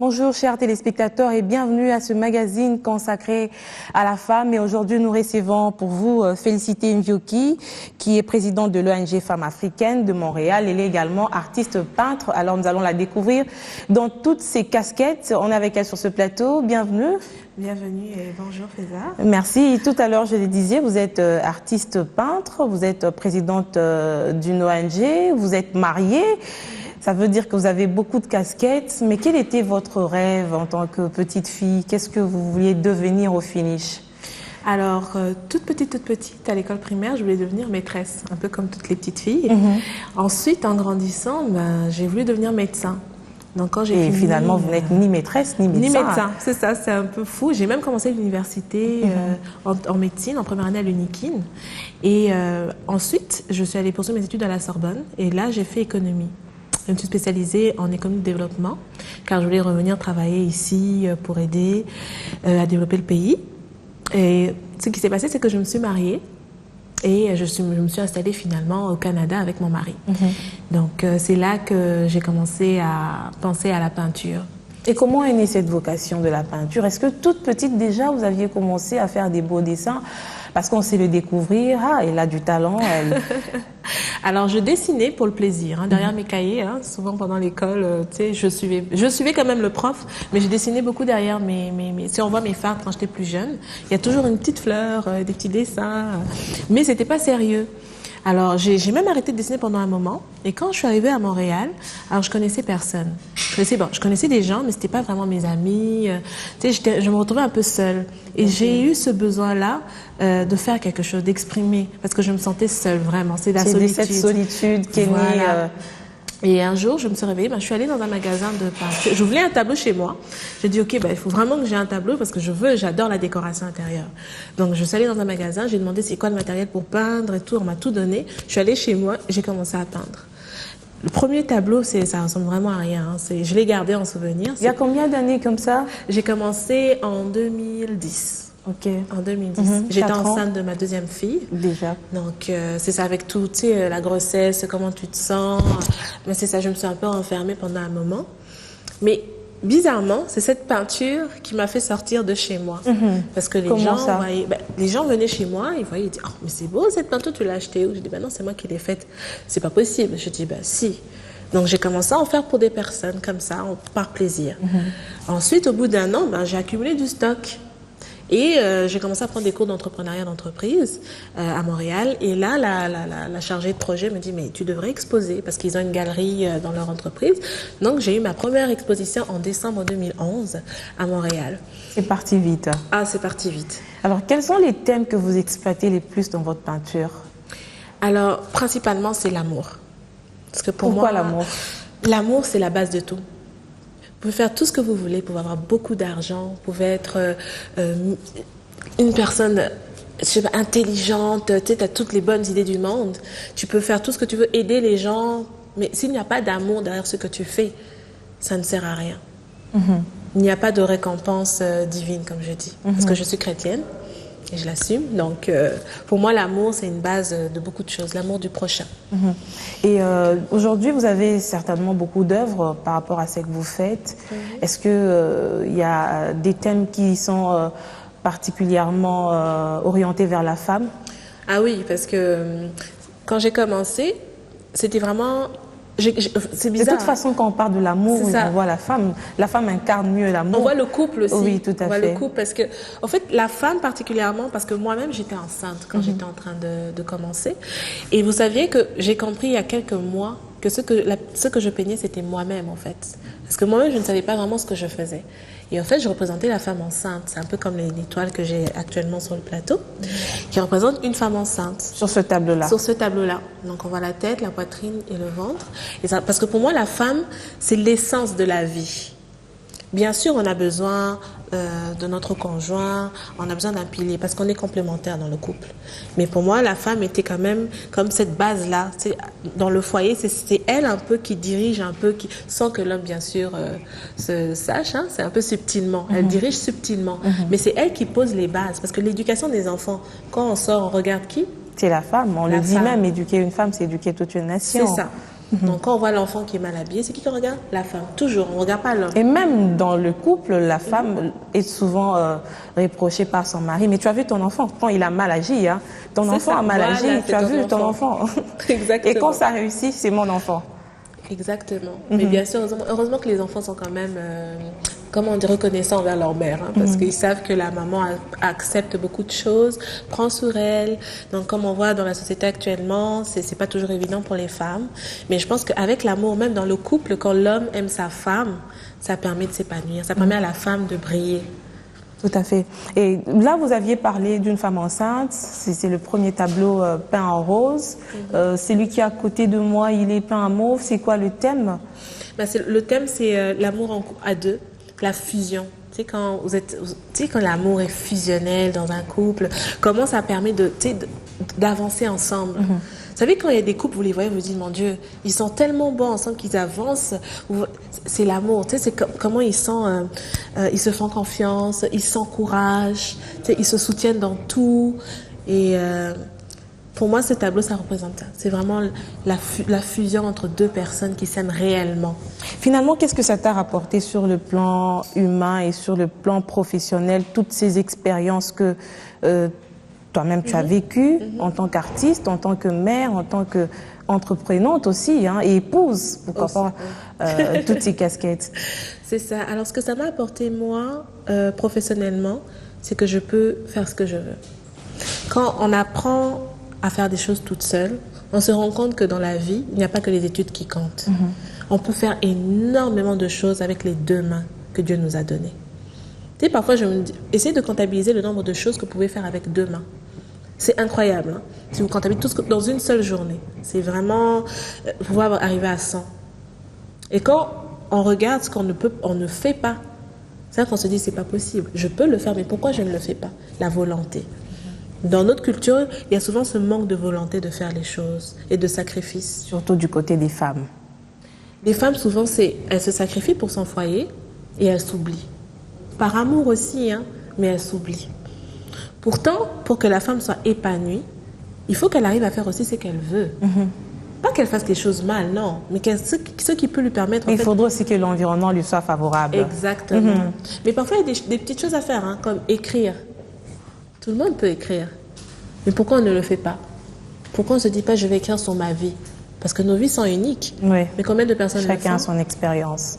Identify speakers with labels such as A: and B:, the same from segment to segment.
A: Bonjour chers téléspectateurs et bienvenue à ce magazine consacré à la femme. Et aujourd'hui nous recevons pour vous Félicité Nvioki, qui est présidente de l'ONG Femmes Africaines de Montréal. Elle est également artiste peintre. Alors nous allons la découvrir dans toutes ses casquettes. On est avec elle sur ce plateau. Bienvenue.
B: Bienvenue et bonjour Feza.
A: Merci. Tout à l'heure je le disais, vous êtes artiste peintre, vous êtes présidente d'une ONG, vous êtes mariée. Ça veut dire que vous avez beaucoup de casquettes, mais quel était votre rêve en tant que petite fille? Qu'est-ce que vous vouliez devenir au finish?
B: Alors, toute petite, à l'école primaire, je voulais devenir maîtresse, un peu comme toutes les petites filles. Ensuite, en grandissant, j'ai voulu devenir médecin. Donc, quand j'ai fini,
A: finalement, vous n'êtes ni maîtresse ni médecin.
B: Ni médecin, c'est ça, c'est un peu fou. J'ai même commencé l'université en médecine, en première année à l'UNIKIN. Et ensuite, je suis allée poursuivre mes études à la Sorbonne. Et là, j'ai fait économie. Je me suis spécialisée en économie de développement, car je voulais revenir travailler ici pour aider à développer le pays. Et ce qui s'est passé, c'est que je me suis mariée et je me suis installée finalement au Canada avec mon mari. Donc c'est là que j'ai commencé à penser à la peinture.
A: Et comment est née cette vocation de la peinture? Est-ce que toute petite déjà, vous aviez commencé à faire des beaux dessins? Parce qu'on sait le découvrir, elle a du talent.
B: Alors, je dessinais pour le plaisir, derrière mes cahiers. Souvent pendant l'école, je suivais quand même le prof, mais je dessinais beaucoup derrière si on voit mes fards quand j'étais plus jeune, il y a toujours une petite fleur, des petits dessins, mais c'était pas sérieux. Alors, j'ai même arrêté de dessiner pendant un moment. Et quand je suis arrivée à Montréal, alors je connaissais personne. Je connaissais des gens, mais c'était pas vraiment mes amis. Je me retrouvais un peu seule. Et j'ai eu ce besoin-là de faire quelque chose, d'exprimer, parce que je me sentais seule, vraiment. C'est la solitude.
A: C'est cette solitude qui est née...
B: Et un jour, je me suis réveillée, je suis allée dans un magasin de peinture. Je voulais un tableau chez moi. J'ai dit, OK, il faut vraiment que j'ai un tableau parce que j'adore la décoration intérieure. Donc, je suis allée dans un magasin, j'ai demandé c'est quoi le matériel pour peindre et tout. On m'a tout donné. Je suis allée chez moi et j'ai commencé à peindre. Le premier tableau, ça ressemble vraiment à rien. Je l'ai gardé en souvenir.
A: Il y a combien d'années comme ça?
B: J'ai commencé en 2010.
A: Ok.
B: En 2010. J'étais enceinte de ma deuxième fille.
A: Déjà.
B: Donc, c'est ça avec tout, la grossesse, comment tu te sens. Mais c'est ça, je me suis un peu renfermée pendant un moment. Mais bizarrement, c'est cette peinture qui m'a fait sortir de chez moi. Parce que les gens venaient chez moi, ils voyaient, ils disaient, oh, mais c'est beau cette peinture, tu l'as achetée où? Je dis, non, c'est moi qui l'ai faite. C'est pas possible. Je dis, si. Donc, j'ai commencé à en faire pour des personnes comme ça, par plaisir. Ensuite, au bout d'un an, j'ai accumulé du stock. Et j'ai commencé à prendre des cours d'entrepreneuriat d'entreprise à Montréal. Et là, la chargée de projet me dit, mais tu devrais exposer parce qu'ils ont une galerie dans leur entreprise. Donc, j'ai eu ma première exposition en décembre 2011 à Montréal.
A: C'est parti vite.
B: Ah, c'est parti vite.
A: Alors, quels sont les thèmes que vous exploitez les plus dans votre peinture?
B: Alors, principalement, c'est l'amour. Parce que
A: Pourquoi l'amour?
B: L'amour, c'est la base de tout. Vous pouvez faire tout ce que vous voulez, vous pouvez avoir beaucoup d'argent, vous pouvez être une personne intelligente, tu as toutes les bonnes idées du monde, tu peux faire tout ce que tu veux, aider les gens, mais s'il n'y a pas d'amour derrière ce que tu fais, ça ne sert à rien. Il n'y a pas de récompense divine, comme je dis, parce que je suis chrétienne. Et je l'assume. Donc, pour moi, l'amour, c'est une base de beaucoup de choses, l'amour du prochain.
A: Et aujourd'hui, vous avez certainement beaucoup d'œuvres par rapport à ce que vous faites. Est-ce qu'il y a des thèmes qui sont particulièrement orientés vers la femme?
B: Ah oui, parce que quand j'ai commencé, c'était vraiment... c'est bizarre.
A: De toute façon, quand on parle de l'amour, on voit la femme incarne mieux l'amour.
B: On voit le couple aussi.
A: Oui, tout à fait.
B: On voit le couple parce que, en fait, la femme particulièrement, parce que moi-même, j'étais enceinte quand j'étais en train de commencer. Et vous saviez que j'ai compris il y a quelques mois que ce que je peignais, c'était moi-même, en fait. Parce que moi-même, je ne savais pas vraiment ce que je faisais. Et en fait, je représentais la femme enceinte. C'est un peu comme les toiles que j'ai actuellement sur le plateau, qui représentent une femme enceinte.
A: Sur ce tableau-là.
B: Sur ce tableau-là. Donc, on voit la tête, la poitrine et le ventre. Et ça, parce que pour moi, la femme, c'est l'essence de la vie. Bien sûr, on a besoin de notre conjoint, on a besoin d'un pilier, parce qu'on est complémentaires dans le couple. Mais pour moi, la femme était quand même comme cette base-là. Dans le foyer, c'est elle un peu qui dirige un peu, sans que l'homme, bien sûr, se sache. C'est un peu subtilement. Elle dirige subtilement. Mais c'est elle qui pose les bases. Parce que l'éducation des enfants, quand on sort, on regarde qui?
A: C'est la femme. On le dit même, éduquer une femme, c'est éduquer toute une nation.
B: C'est ça. Donc quand on voit l'enfant qui est mal habillé, c'est qui qu'on regarde? La femme. Toujours, on ne regarde pas l'homme.
A: Et même dans le couple, la femme est souvent reprochée par son mari. Mais tu as vu ton enfant quand il a mal agi, hein? Ton enfant a mal agi, tu as vu ton enfant.
B: Exactement.
A: Et quand ça réussit, c'est mon enfant.
B: Exactement. Mais bien sûr, heureusement que les enfants sont quand même, comment on dit, reconnaissants envers leur mère, hein, parce qu'ils savent que la maman accepte beaucoup de choses, prend sur elle. Donc, comme on voit dans la société actuellement, c'est pas toujours évident pour les femmes. Mais je pense qu'avec l'amour, même dans le couple, quand l'homme aime sa femme, ça permet de s'épanouir. Ça permet à la femme de briller.
A: Tout à fait. Et là, vous aviez parlé d'une femme enceinte. C'est le premier tableau peint en rose. Celui qui est à côté de moi, il est peint en mauve. C'est quoi le thème?
B: Le thème, c'est l'amour à deux, la fusion. Tu sais, quand l'amour est fusionnel dans un couple, comment ça permet d'avancer ensemble. Vous savez, quand il y a des couples, vous les voyez, vous vous dites, mon Dieu, ils sont tellement bons ensemble qu'ils avancent. C'est l'amour, tu sais, c'est comment ils se font confiance, ils s'encouragent, tu sais, ils se soutiennent dans tout. Et pour moi, ce tableau, ça représente ça. C'est vraiment la fusion entre deux personnes qui s'aiment réellement.
A: Finalement, qu'est-ce que ça t'a rapporté sur le plan humain et sur le plan professionnel, toutes ces expériences que toi-même tu as vécues en tant qu'artiste, en tant que mère, en tant qu'entreprenante aussi, hein, et épouse, pourquoi pas, toutes ces casquettes.
B: C'est ça. Alors, ce que ça m'a apporté, moi, professionnellement, c'est que je peux faire ce que je veux. Quand on apprend à faire des choses toute seule, on se rend compte que dans la vie, il n'y a pas que les études qui comptent. On peut faire énormément de choses avec les deux mains que Dieu nous a données. Tu sais, parfois, je me dis, essayez de comptabiliser le nombre de choses que vous pouvez faire avec deux mains. C'est incroyable, hein? Si vous comptabilisez tout dans une seule journée. C'est vraiment pouvoir arriver à 100. Et quand on regarde ce on ne fait pas, c'est là qu'on se dit, c'est pas possible. Je peux le faire, mais pourquoi je ne le fais pas? La volonté. Dans notre culture, il y a souvent ce manque de volonté de faire les choses et de sacrifice.
A: Surtout du côté des femmes.
B: Les femmes, souvent, elles se sacrifient pour son foyer et elles s'oublient. Par amour aussi, hein, mais elles s'oublient. Pourtant, pour que la femme soit épanouie, il faut qu'elle arrive à faire aussi ce qu'elle veut. Pas qu'elle fasse les choses mal, non, mais ce qui peut lui permettre...
A: Il faudra aussi que l'environnement lui soit favorable.
B: Exactement. Mais parfois, il y a des petites choses à faire, hein, comme écrire. Tout le monde peut écrire. Mais pourquoi on ne le fait pas? Pourquoi on ne se dit pas, je vais écrire sur ma vie? Parce que nos vies sont uniques.
A: Oui.
B: Mais combien de personnes le font?
A: Chacun a son expérience.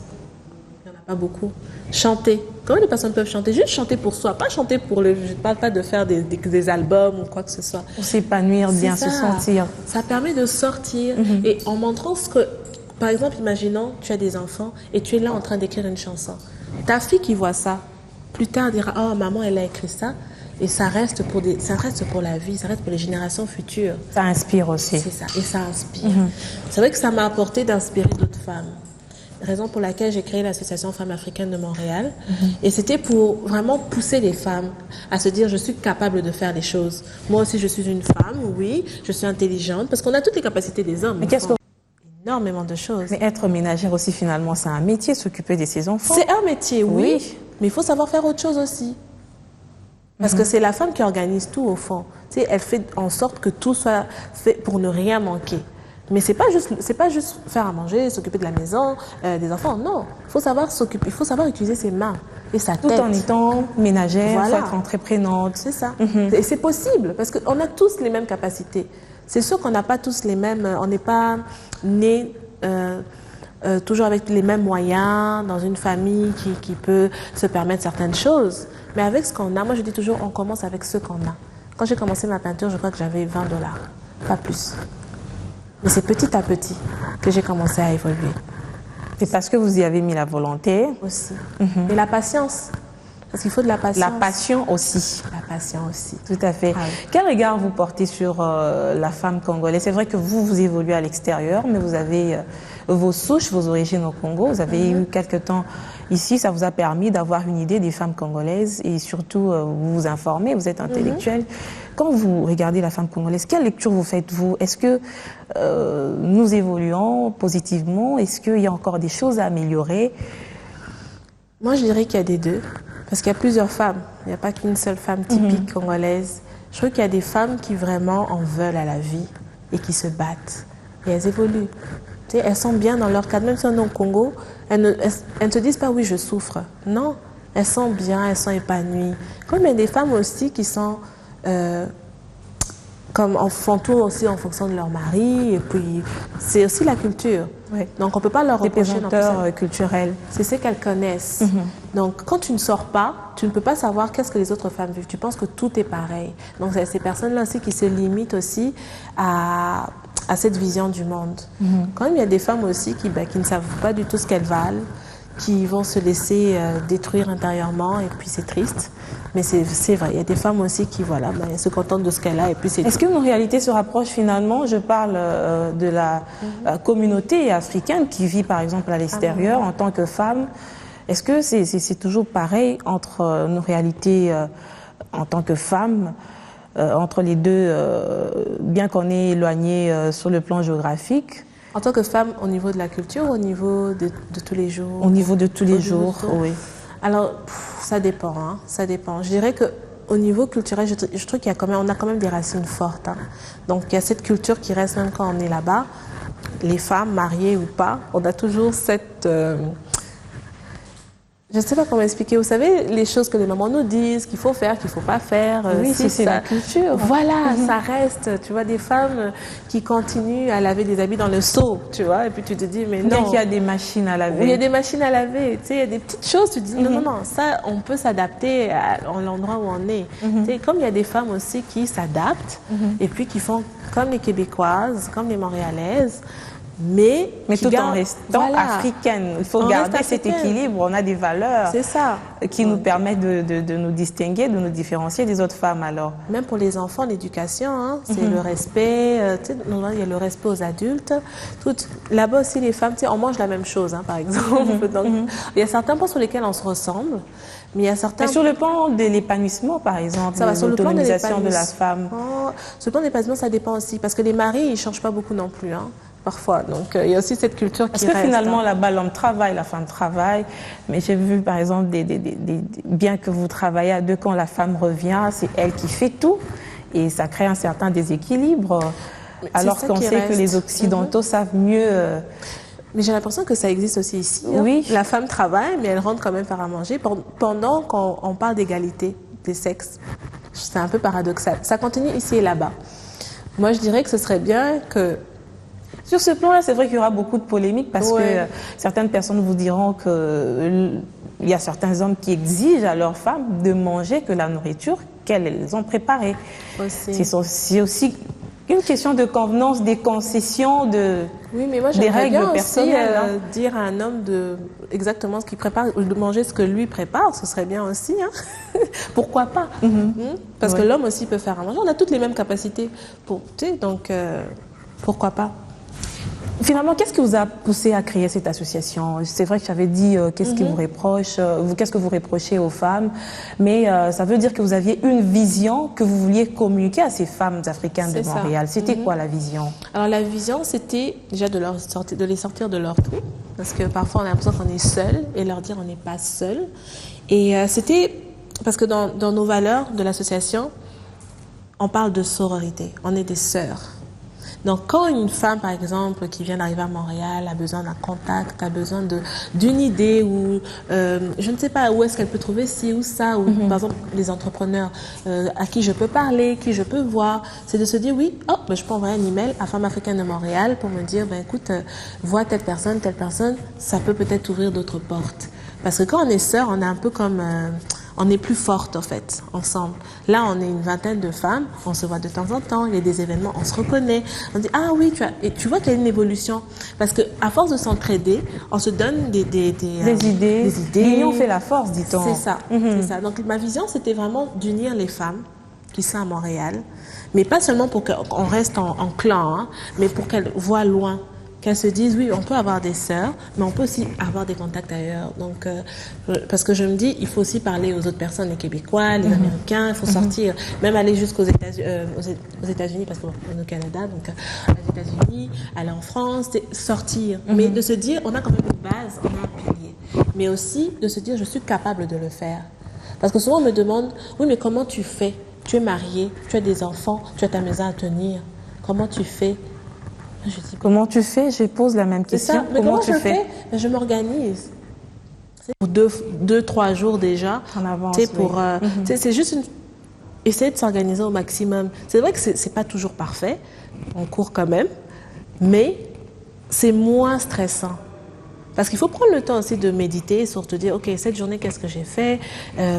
B: Il n'y en a pas beaucoup. Chanter. Combien de personnes peuvent chanter? Juste chanter pour soi. Pas chanter pour le... Je ne parle pas de faire des albums ou quoi que ce soit.
A: Pour s'épanouir, bien se sentir.
B: Ça permet de sortir. Et en montrant ce que... Par exemple, imaginons, tu as des enfants et tu es là en train d'écrire une chanson. Ta fille qui voit ça, plus tard dira, oh, maman, elle a écrit ça. Et ça reste pour la vie, ça reste pour les générations futures.
A: Ça inspire aussi.
B: C'est ça, et ça inspire. C'est vrai que ça m'a apporté d'inspirer d'autres femmes. Raison pour laquelle j'ai créé l'association Femmes Africaines de Montréal. Et c'était pour vraiment pousser les femmes à se dire, je suis capable de faire des choses. Moi aussi, je suis une femme, oui, je suis intelligente, parce qu'on a toutes les capacités des hommes.
A: Mais qu'est-ce que...
B: Énormément de choses.
A: Mais être ménagère aussi, finalement, c'est un métier, s'occuper de ses enfants.
B: C'est un métier, oui. Mais il faut savoir faire autre chose aussi. Parce que c'est la femme qui organise tout au fond. Tu sais, elle fait en sorte que tout soit fait pour ne rien manquer. Mais c'est pas juste faire à manger, s'occuper de la maison, des enfants. Non, il faut savoir s'occuper, il faut savoir utiliser ses mains et sa tête.
A: Tout en étant ménagère,
B: Voilà.
A: faut être entreprenante.
B: C'est ça. Et c'est possible parce qu'on a tous les mêmes capacités. C'est sûr qu'on n'a pas tous les mêmes. On n'est pas nés toujours avec les mêmes moyens, dans une famille qui peut se permettre certaines choses. Mais avec ce qu'on a, moi je dis toujours, on commence avec ce qu'on a. Quand j'ai commencé ma peinture, je crois que j'avais $20, pas plus. Mais c'est petit à petit que j'ai commencé à évoluer.
A: C'est parce que vous y avez mis la volonté.
B: Aussi. Et la patience. Parce qu'il faut de la patience.
A: La passion aussi.
B: La passion aussi.
A: Tout à fait.
B: Ah oui.
A: Quel regard vous portez sur la femme congolaise? C'est vrai que vous évoluez à l'extérieur, mais vous avez vos souches, vos origines au Congo. Vous avez eu quelques temps ici. Ça vous a permis d'avoir une idée des femmes congolaises et surtout vous vous informez, vous êtes intellectuel. Quand vous regardez la femme congolaise, quelle lecture vous faites-vous? Est-ce que nous évoluons positivement? Est-ce qu'il y a encore des choses à améliorer?
B: Moi, je dirais qu'il y a des deux. Parce qu'il y a plusieurs femmes. Il n'y a pas qu'une seule femme typique congolaise. Je trouve qu'il y a des femmes qui vraiment en veulent à la vie et qui se battent. Et elles évoluent. Tu sais, elles sont bien dans leur cadre, même si on est au Congo, elles ne te disent pas oui, je souffre. Non, elles sont bien, elles sont épanouies. Comme il y a des femmes aussi qui sont comme font tout aussi en fonction de leur mari, et puis c'est aussi la culture.
A: Oui.
B: Donc on peut pas leur
A: Des
B: reprocher
A: pesanteurs culturels.
B: c'est ce qu'elles connaissent. Donc quand tu ne sors pas, tu ne peux pas savoir qu'est-ce que les autres femmes vivent. Tu penses que tout est pareil. Donc c'est ces personnes-là aussi qui se limitent aussi à cette vision du monde. Quand même, il y a des femmes aussi qui ne savent pas du tout ce qu'elles valent, qui vont se laisser détruire intérieurement, et puis c'est triste. Mais c'est vrai, il y a des femmes aussi qui elles se contentent de ce qu'elles ont, et puis c'est
A: Est-ce que nos réalités se rapprochent finalement? Je parle de la communauté africaine qui vit par exemple à l'extérieur en tant que femme. Est-ce que c'est toujours pareil entre nos réalités en tant que femmes, entre les deux, bien qu'on est éloigné sur le plan géographique?
B: En tant que femme, au niveau de la culture, au niveau de tous les jours?
A: Au niveau de tous les jours, oui.
B: Alors, ça dépend, hein, ça dépend. Je dirais que au niveau culturel, je trouve on a quand même des racines fortes. Hein. Donc, il y a cette culture qui reste même quand on est là-bas. Les femmes, mariées ou pas, on a toujours cette... je ne sais pas comment expliquer. Vous savez, les choses que les mamans nous disent, qu'il faut faire, qu'il ne faut pas faire.
A: Oui, c'est la culture.
B: Voilà, ça reste. Tu vois, des femmes qui continuent à laver des habits dans le seau, tu vois, et puis tu te dis, mais non.
A: Bien qu'il y a des machines à laver.
B: Oui, il y a des machines à laver. Tu sais, il y a des petites choses, tu te dis, non, ça, on peut s'adapter à l'endroit où on est. Tu sais, comme il y a des femmes aussi qui s'adaptent, et puis qui font comme les Québécoises, comme les Montréalaises, mais
A: tout en restant africaine. Il faut garder cet équilibre. On a des valeurs qui nous permettent de nous distinguer, de nous différencier des autres femmes. Alors,
B: même pour les enfants, l'éducation, hein, c'est le respect. Il y a le respect aux adultes. Là-bas aussi, les femmes, on mange la même chose, hein, par exemple. Donc, il y a certains points sur lesquels on se ressemble. Mais il y a certains...
A: Et sur le plan de l'épanouissement, par exemple, l'autonomisation de la femme.
B: Sur le plan de l'épanouissement, ça dépend aussi. Parce que les maris, ils ne changent pas beaucoup non plus. Hein. Parfois. Donc, il y a aussi cette culture qui reste.
A: Parce que finalement, là-bas, l'homme travaille, la femme travaille. Mais j'ai vu, par exemple, bien que vous travaillez à deux, quand la femme revient, c'est elle qui fait tout. Et ça crée un certain déséquilibre. Alors qu'on sait que les Occidentaux savent mieux...
B: Mais j'ai l'impression que ça existe aussi ici. Hein.
A: Oui.
B: La femme travaille, mais elle rentre quand même faire à manger pendant qu'on parle d'égalité des sexes. C'est un peu paradoxal. Ça continue ici et là-bas. Moi, je dirais que ce serait bien que...
A: Sur ce plan-là, c'est vrai qu'il y aura beaucoup de polémiques parce que certaines personnes vous diront qu'il y a certains hommes qui exigent à leurs femmes de manger que la nourriture qu'elles ont préparée. C'est aussi une question de convenance, des concessions,
B: oui, mais moi,
A: des règles personnelles.
B: Aussi, dire à un homme exactement ce qu'il prépare, ou de manger ce que lui prépare, ce serait bien aussi. Hein. Pourquoi pas? Parce que l'homme aussi peut faire à manger. On a toutes les mêmes capacités. Donc, pourquoi pas?
A: Finalement, qu'est-ce qui vous a poussé à créer cette association? C'est vrai que j'avais dit qu'est-ce qui vous reproche, qu'est-ce que vous reprochez aux femmes, mais ça veut dire que vous aviez une vision que vous vouliez communiquer à ces femmes africaines de Montréal. C'était quoi la vision? Alors la vision, c'était déjà de les sortir de leur trou, parce que parfois on a l'impression qu'on est seul et leur dire on n'est pas seul. Et c'était parce que dans nos valeurs de l'association, on parle de sororité, on est des sœurs. Donc, quand une femme, par exemple, qui vient d'arriver à Montréal, a besoin d'un contact, a besoin d'une idée ou je ne sais pas où est-ce qu'elle peut trouver ci ou ça, ou par exemple les entrepreneurs à qui je peux parler, qui je peux voir, c'est de se dire oui, je peux envoyer un email à Femmes africaines de Montréal pour me dire, écoute, vois telle personne, ça peut peut-être ouvrir d'autres portes. Parce que quand on est sœurs, on est un peu comme... on est plus fortes, en fait, ensemble. Là, on est une vingtaine de femmes, on se voit de temps en temps, il y a des événements, on se reconnaît. On dit, ah oui, et tu vois qu'il y a une évolution. Parce qu'à force de s'entraider, on se donne des idées. L'union fait la force, dit-on. C'est ça, c'est ça. Donc, ma vision, c'était vraiment d'unir les femmes qui sont à Montréal, mais pas seulement pour qu'on reste en clan, hein, mais pour qu'elles voient loin. Qu'elles se disent, oui, on peut avoir des sœurs, mais on peut aussi avoir des contacts ailleurs. Donc, parce que je me dis, il faut aussi parler aux autres personnes, les Québécois, les Américains, il faut sortir, même aller jusqu'aux États-Unis, parce qu'on est au Canada, donc aux États-Unis, aller en France, sortir. Mais de se dire, on a quand même une base, on a un pilier. Mais aussi de se dire, je suis capable de le faire. Parce que souvent, on me demande, oui, mais comment tu fais? Tu es mariée, tu as des enfants, tu as ta maison à tenir. Comment tu fais?
B: Je dis,
A: Comment tu fais? Je pose la même
B: c'est
A: question.
B: ça. Mais
A: Comment
B: comment
A: tu
B: je
A: fais?
B: fais? Je m'organise. Pour 3 jours déjà.
A: En avance,
B: Tu sais, pour,
A: oui.
B: tu sais, c'est juste essayer de s'organiser au maximum. C'est vrai que c'est pas toujours parfait. On court quand même. Mais c'est moins stressant. Parce qu'il faut prendre le temps aussi de méditer sur te dire, OK, cette journée, qu'est-ce que j'ai fait?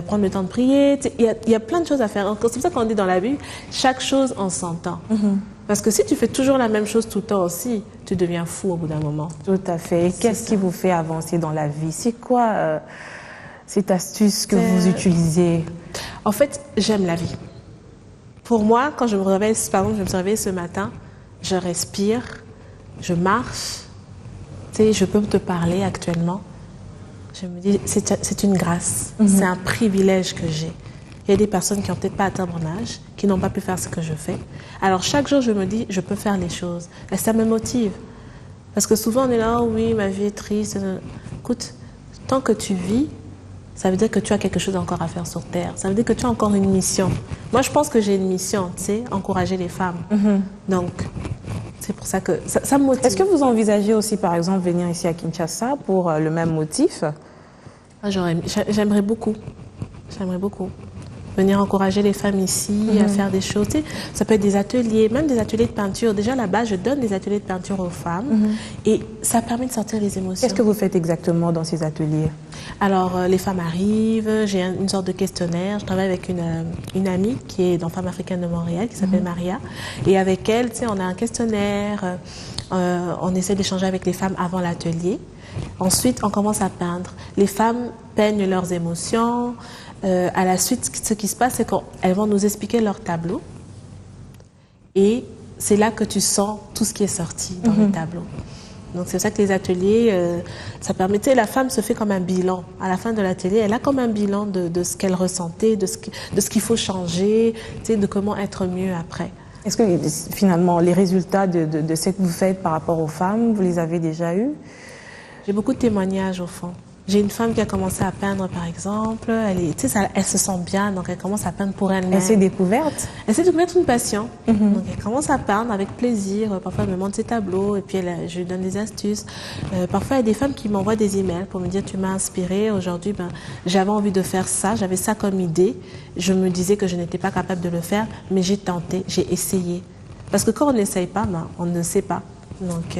B: Prendre le temps de prier. Tu sais, il y a plein de choses à faire. C'est pour ça qu'on dit dans la Bible, chaque chose en son temps. Parce que si tu fais toujours la même chose tout le temps aussi, tu deviens fou au bout d'un moment.
A: Tout à fait. Et qu'est-ce qui vous fait avancer dans la vie? C'est quoi cette astuce que vous utilisez?
B: En fait, j'aime la vie. Pour moi, quand je me réveille, par exemple, je me suis réveillée ce matin, je respire, je marche. Tu sais, je peux te parler actuellement. Je me dis, c'est une grâce, c'est un privilège que j'ai. Il y a des personnes qui n'ont peut-être pas atteint mon âge, qui n'ont pas pu faire ce que je fais. Alors chaque jour, je me dis, je peux faire les choses. Et ça me motive. Parce que souvent, on est là, oh oui, ma vie est triste. Écoute, tant que tu vis, ça veut dire que tu as quelque chose encore à faire sur Terre. Ça veut dire que tu as encore une mission. Moi, je pense que j'ai une mission, tu sais, encourager les femmes. Donc, c'est pour ça que ça me motive.
A: Est-ce que vous envisagez aussi, par exemple, venir ici à Kinshasa pour le même motif?
B: J'aimerais beaucoup. J'aimerais beaucoup. Venir encourager les femmes ici à faire des choses. Tu sais, ça peut être des ateliers, même des ateliers de peinture. Déjà là-bas, je donne des ateliers de peinture aux femmes et ça permet de sortir les émotions.
A: Qu'est-ce que vous faites exactement dans ces ateliers?
B: Alors, les femmes arrivent, j'ai une sorte de questionnaire. Je travaille avec une amie qui est dans Femmes africaines de Montréal, qui s'appelle Maria. Et avec elle, tu sais, on a un questionnaire. On essaie d'échanger avec les femmes avant l'atelier. Ensuite, on commence à peindre. Les femmes peignent leurs émotions. À la suite, ce qui se passe, c'est qu'elles vont nous expliquer leur tableau. Et c'est là que tu sens tout ce qui est sorti dans le tableau. Donc c'est ça que les ateliers, ça permettait, la femme se fait comme un bilan. À la fin de l'atelier, elle a comme un bilan de ce qu'elle ressentait, de ce qu'il faut changer, tu sais, de comment être mieux après.
A: Est-ce que finalement, les résultats de ce que vous faites par rapport aux femmes, vous les avez déjà eus?
B: J'ai beaucoup de témoignages au fond. J'ai une femme qui a commencé à peindre, par exemple. Elle se sent bien, donc elle commence à peindre pour elle-même.
A: Elle s'est découverte?
B: Elle s'est découverte une passion. Donc elle commence à peindre avec plaisir. Parfois, elle me montre ses tableaux et puis je lui donne des astuces. Parfois, il y a des femmes qui m'envoient des emails pour me dire, tu m'as inspirée. Aujourd'hui, j'avais envie de faire ça. J'avais ça comme idée. Je me disais que je n'étais pas capable de le faire, mais j'ai tenté, j'ai essayé. Parce que quand on n'essaye pas, on ne sait pas. Donc,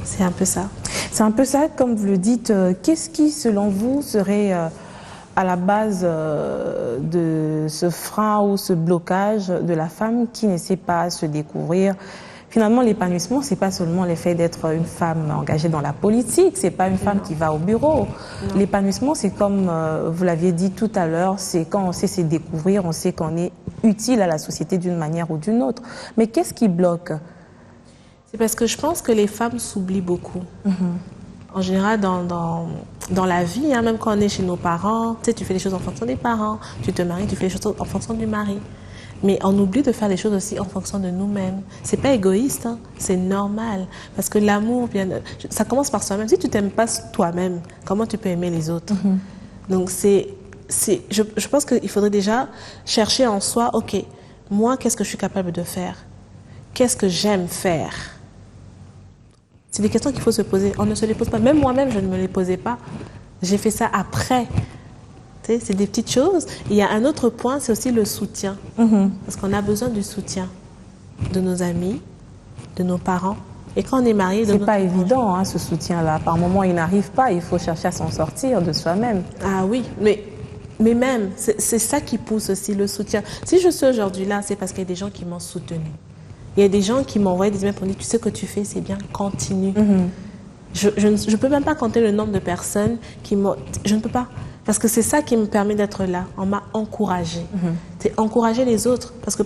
B: c'est un peu ça.
A: C'est un peu ça, comme vous le dites. Qu'est-ce qui, selon vous, serait à la base de ce frein ou ce blocage de la femme qui ne sait pas se découvrir? Finalement, l'épanouissement, c'est pas seulement le fait d'être une femme engagée dans la politique, c'est pas une femme qui va au bureau. L'épanouissement, c'est comme vous l'aviez dit tout à l'heure, c'est quand on sait se découvrir, on sait qu'on est utile à la société d'une manière ou d'une autre. Mais qu'est-ce qui bloque?
B: C'est parce que je pense que les femmes s'oublient beaucoup. En général, dans la vie, même quand on est chez nos parents, tu sais, tu fais les choses en fonction des parents, tu te maries, tu fais les choses en fonction du mari. Mais on oublie de faire les choses aussi en fonction de nous-mêmes. C'est pas égoïste, c'est normal. Parce que l'amour, ça commence par soi-même. Si tu t'aimes pas toi-même, comment tu peux aimer les autres? Donc je pense qu'il faudrait déjà chercher en soi, ok, moi, qu'est-ce que je suis capable de faire? Qu'est-ce que j'aime faire? C'est des questions qu'il faut se poser. On ne se les pose pas. Même moi-même, je ne me les posais pas. J'ai fait ça après. Tu sais, c'est des petites choses. Il y a un autre point, c'est aussi le soutien. Parce qu'on a besoin du soutien de nos amis, de nos parents. Et quand on est marié...
A: C'est pas évident, ce soutien-là. Par moments, il n'arrive pas. Il faut chercher à s'en sortir de soi-même.
B: Ah oui, mais même, c'est ça qui pousse aussi, le soutien. Si je suis aujourd'hui là, c'est parce qu'il y a des gens qui m'ont soutenu. Il y a des gens qui m'ont envoyé des emails pour dire, tu sais ce que tu fais, c'est bien, continue. Je ne peux même pas compter le nombre de personnes qui m'ont... Je ne peux pas. Parce que c'est ça qui me permet d'être là. On m'a encouragée. C'est encourager les autres. Parce que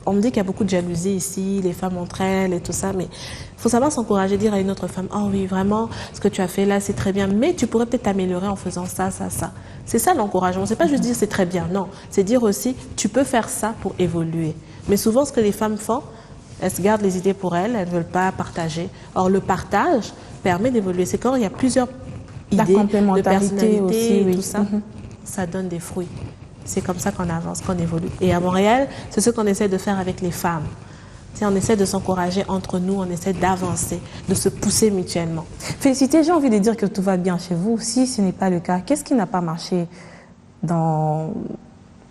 B: on me dit qu'il y a beaucoup de jalousie ici, les femmes entre elles et tout ça, mais il faut savoir s'encourager, dire à une autre femme, oh oui, vraiment, ce que tu as fait là, c'est très bien, mais tu pourrais peut-être t'améliorer en faisant ça, ça, ça. C'est ça l'encouragement. C'est pas juste dire c'est très bien, non. C'est dire aussi, tu peux faire ça pour évoluer. Mais souvent, ce que les femmes font, elles se gardent les idées pour elles, elles ne veulent pas partager. Or, le partage permet d'évoluer. C'est quand il y a plusieurs idées de personnalité
A: aussi,
B: et tout ça, ça donne des fruits. C'est comme ça qu'on avance, qu'on évolue. Et à Montréal, c'est ce qu'on essaie de faire avec les femmes. On essaie de s'encourager entre nous, on essaie d'avancer, de se pousser mutuellement.
A: Félicité, j'ai envie de dire que tout va bien chez vous. Si ce n'est pas le cas, qu'est-ce qui n'a pas marché dans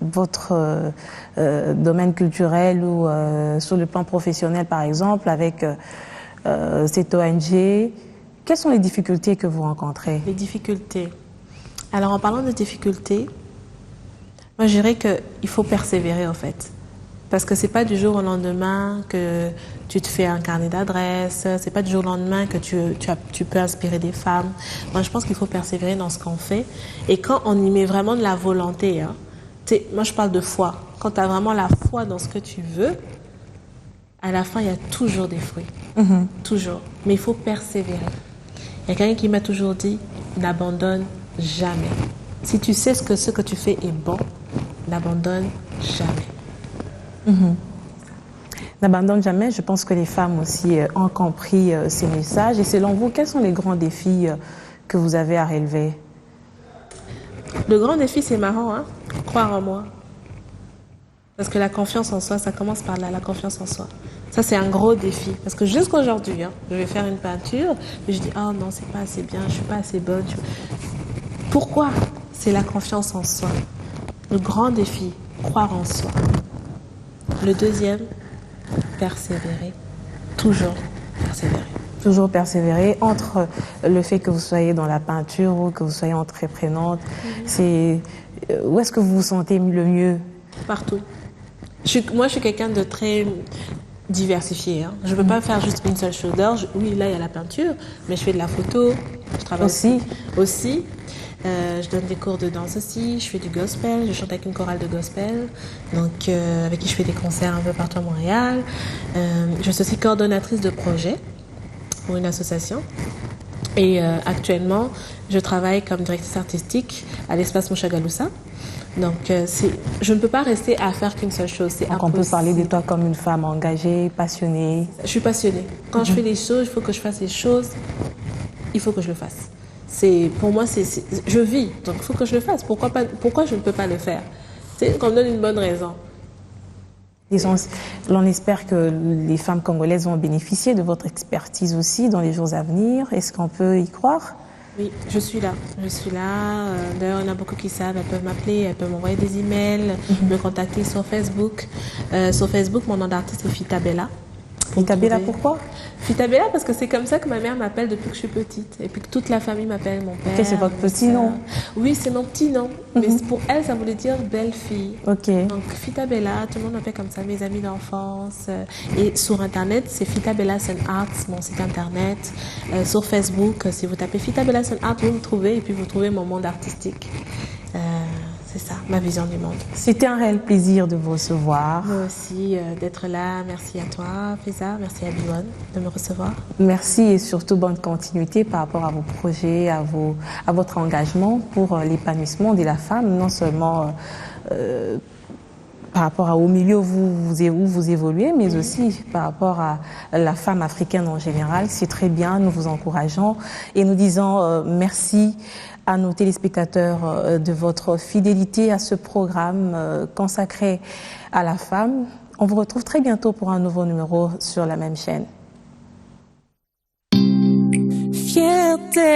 A: votre domaine culturel ou sur le plan professionnel, par exemple, avec cette ONG? Quelles sont les difficultés que vous rencontrez?
B: Les difficultés. Alors, en parlant de difficultés, moi, je dirais qu'il faut persévérer, en fait. Parce que c'est pas du jour au lendemain que tu te fais un carnet d'adresses, c'est pas du jour au lendemain que tu peux inspirer des femmes. Moi, je pense qu'il faut persévérer dans ce qu'on fait. Et quand on y met vraiment de la volonté, hein, moi, je parle de foi. Quand tu as vraiment la foi dans ce que tu veux, à la fin, il y a toujours des fruits. Toujours. Mais il faut persévérer. Il y a quelqu'un qui m'a toujours dit, n'abandonne jamais. Si tu sais que ce que tu fais est bon, n'abandonne jamais.
A: N'abandonne jamais. Je pense que les femmes aussi ont compris ces messages. Et selon vous, quels sont les grands défis que vous avez à relever?
B: Le grand défi, c'est marrant, hein? Croire en moi. Parce que la confiance en soi, ça commence par là, la confiance en soi. Ça, c'est un gros défi. Parce que jusqu'à aujourd'hui, hein, je vais faire une peinture, mais je dis, oh non, c'est pas assez bien, je suis pas assez bonne. Pourquoi? C'est la confiance en soi. Le grand défi, croire en soi. Le deuxième, persévérer. Toujours persévérer.
A: Toujours persévérer. Entre le fait que vous soyez dans la peinture ou que vous soyez entreprenante, c'est où est-ce que vous vous sentez le mieux?
B: Partout. Moi, je suis quelqu'un de très diversifié. Hein. Je ne peux pas faire juste une seule chose. Oui, là, il y a la peinture, mais je fais de la photo, je travaille aussi. Je donne des cours de danse aussi, je fais du gospel, je chante avec une chorale de gospel, donc avec qui je fais des concerts un peu partout à Montréal. Je suis aussi coordonnatrice de projet pour une association. Et actuellement, je travaille comme directrice artistique à l'espace Moshagalusa. Donc, je ne peux pas rester à faire qu'une seule chose. C'est impossible.
A: On peut parler de toi comme une femme engagée, passionnée.
B: Je suis passionnée. Quand je fais les choses, il faut que je fasse les choses. Il faut que je le fasse. Pour moi, je vis, donc il faut que je le fasse. Pourquoi je ne peux pas le faire? C'est qu'on me donne une bonne raison.
A: On espère que les femmes congolaises vont bénéficier de votre expertise aussi dans les jours à venir. Est-ce qu'on peut y croire?
B: Oui, je suis là. D'ailleurs, il y en a beaucoup qui savent. Elles peuvent m'appeler, elles peuvent m'envoyer des emails, me contacter sur Facebook. Sur Facebook, mon nom d'artiste est Fita Bella.
A: Fita Bella, pourquoi?
B: Fita Bella parce que c'est comme ça que ma mère m'appelle depuis que je suis petite. Et puis que toute la famille m'appelle, mon père.
A: C'est votre petit nom?
B: Oui, c'est mon petit nom. Mais pour elle, ça voulait dire belle fille.
A: Ok.
B: Donc Fita Bella, tout le monde m'appelle comme ça, mes amis d'enfance. Et sur Internet, c'est Fita Bella Sun Arts, mon site Internet. Sur Facebook, si vous tapez Fita Bella Sun Arts, vous me trouvez et puis vous trouvez mon monde artistique. C'est ça, ma vision du monde.
A: C'était un réel plaisir de vous recevoir.
B: Moi aussi, d'être là. Merci à toi, Feza. Merci à Biwan de me recevoir.
A: Merci et surtout bonne continuité par rapport à vos projets, à votre engagement pour l'épanouissement de la femme, non seulement par rapport au milieu où vous évoluez, mais aussi par rapport à la femme africaine en général. C'est très bien, nous vous encourageons et nous disons merci à nos téléspectateurs de votre fidélité à ce programme consacré à la femme. On vous retrouve très bientôt pour un nouveau numéro sur la même chaîne. Fierté.